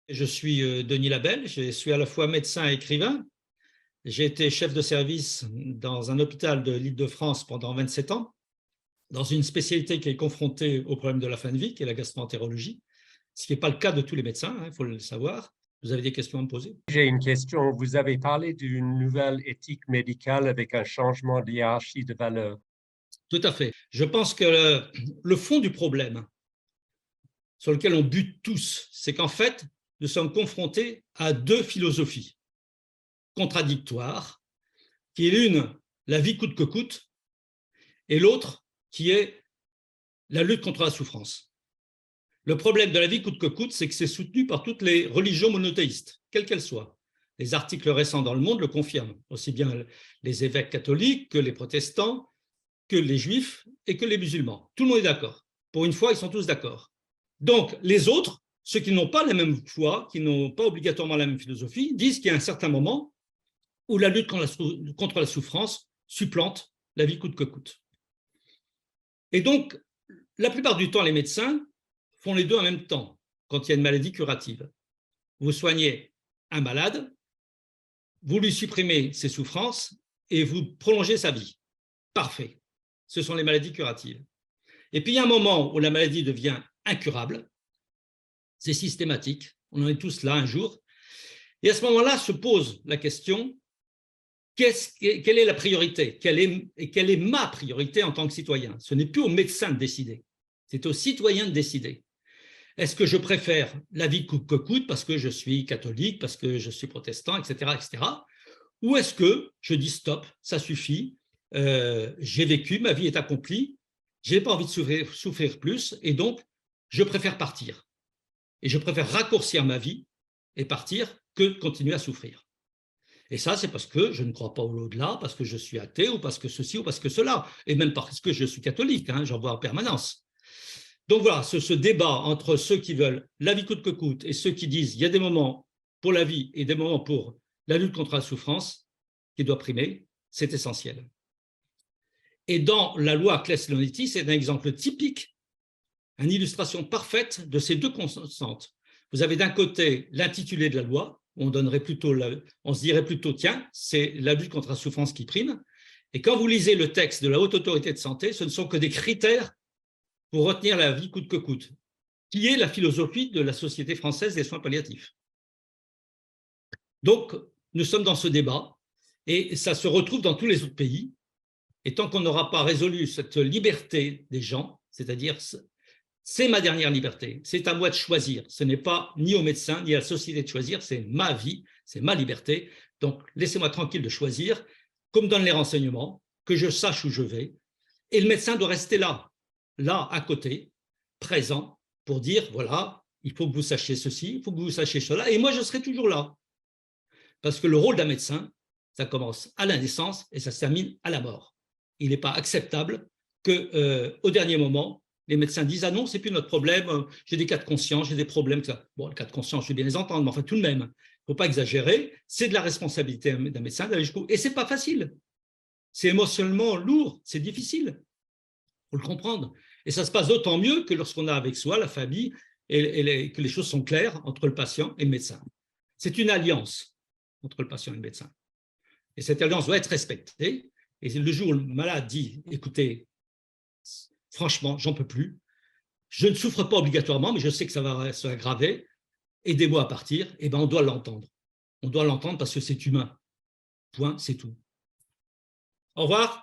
Je suis Denis Labelle, je suis à la fois médecin et écrivain. J'ai été chef de service dans un hôpital de l'Île-de-France pendant 27 ans, dans une spécialité qui est confrontée au problème de la fin de vie, qui est la gastroentérologie, ce qui n'est pas le cas de tous les médecins, il faut le savoir. Vous avez des questions à me poser? J'ai une question. Vous avez parlé d'une nouvelle éthique médicale avec un changement de hiérarchie de valeurs. Tout à fait. Je pense que le fond du problème sur lequel on bute tous, c'est qu'en fait, nous sommes confrontés à deux philosophies contradictoires, qui est l'une, la vie coûte que coûte, et l'autre, qui est la lutte contre la souffrance. Le problème de la vie coûte que coûte, c'est que c'est soutenu par toutes les religions monothéistes, quelles qu'elles soient. Les articles récents dans Le Monde le confirment, aussi bien les évêques catholiques que les protestants, que les juifs et que les musulmans. Tout le monde est d'accord. Pour une fois, ils sont tous d'accord. Donc, les autres, ceux qui n'ont pas la même foi, qui n'ont pas obligatoirement la même philosophie, disent qu'il y a un certain moment où la lutte contre la souffrance supplante la vie coûte que coûte. Et donc, la plupart du temps, les médecins font les deux en même temps quand il y a une maladie curative. Vous soignez un malade, vous lui supprimez ses souffrances et vous prolongez sa vie. Parfait. Ce sont les maladies curatives. Et puis, il y a un moment où la maladie devient incurable. C'est systématique. On en est tous là un jour. Et à ce moment-là se pose la question, quelle est la priorité? Quelle est ma priorité en tant que citoyen? Ce n'est plus au médecin de décider. C'est aux citoyens de décider. Est-ce que je préfère la vie coûte que coûte parce que je suis catholique, parce que je suis protestant, etc., etc. Ou est-ce que je dis stop, ça suffit, j'ai vécu, ma vie est accomplie, je n'ai pas envie de souffrir plus, et donc je préfère partir. Et je préfère raccourcir ma vie et partir que de continuer à souffrir. Et ça, c'est parce que je ne crois pas au-delà, parce que je suis athée, ou parce que ceci, ou parce que cela, et même parce que je suis catholique, j'en vois en permanence. Donc voilà, ce débat entre ceux qui veulent la vie coûte que coûte et ceux qui disent il y a des moments pour la vie et des moments pour la lutte contre la souffrance qui doit primer, c'est essentiel. Et dans la loi Claes-Leonetti, c'est un exemple typique, une illustration parfaite de ces deux constantes. Vous avez d'un côté l'intitulé de la loi, on se dirait plutôt tiens, c'est la lutte contre la souffrance qui prime. Et quand vous lisez le texte de la Haute Autorité de Santé, ce ne sont que des critères pour retenir la vie coûte que coûte, qui est la philosophie de la Société française des soins palliatifs. Donc, nous sommes dans ce débat, et ça se retrouve dans tous les autres pays, et tant qu'on n'aura pas résolu cette liberté des gens, c'est-à-dire c'est ma dernière liberté, c'est à moi de choisir, ce n'est pas ni au médecin ni à la société de choisir, c'est ma vie, c'est ma liberté, donc laissez-moi tranquille de choisir, qu'on me donne les renseignements, que je sache où je vais, et le médecin doit rester là à côté, présent, pour dire, voilà, il faut que vous sachiez ceci, il faut que vous sachiez cela, et moi je serai toujours là. Parce que le rôle d'un médecin, ça commence à la naissance et ça se termine à la mort. Il n'est pas acceptable qu'au dernier moment, les médecins disent « Ah non, c'est plus notre problème, j'ai des cas de conscience, j'ai des problèmes. » Bon, les cas de conscience, je vais bien les entendre, mais enfin tout de même, il ne faut pas exagérer, c'est de la responsabilité d'un médecin d'aller jusqu'au bout. Et ce n'est pas facile. C'est émotionnellement lourd, c'est difficile. Il faut le comprendre. Et ça se passe d'autant mieux que lorsqu'on a avec soi la famille et que les choses sont claires entre le patient et le médecin. C'est une alliance entre le patient et le médecin. Et cette alliance doit être respectée. Et le jour où le malade dit, écoutez, franchement, j'en peux plus, je ne souffre pas obligatoirement, mais je sais que ça va s'aggraver, aidez-moi à partir, et ben on doit l'entendre. On doit l'entendre parce que c'est humain. Point, c'est tout. Au revoir.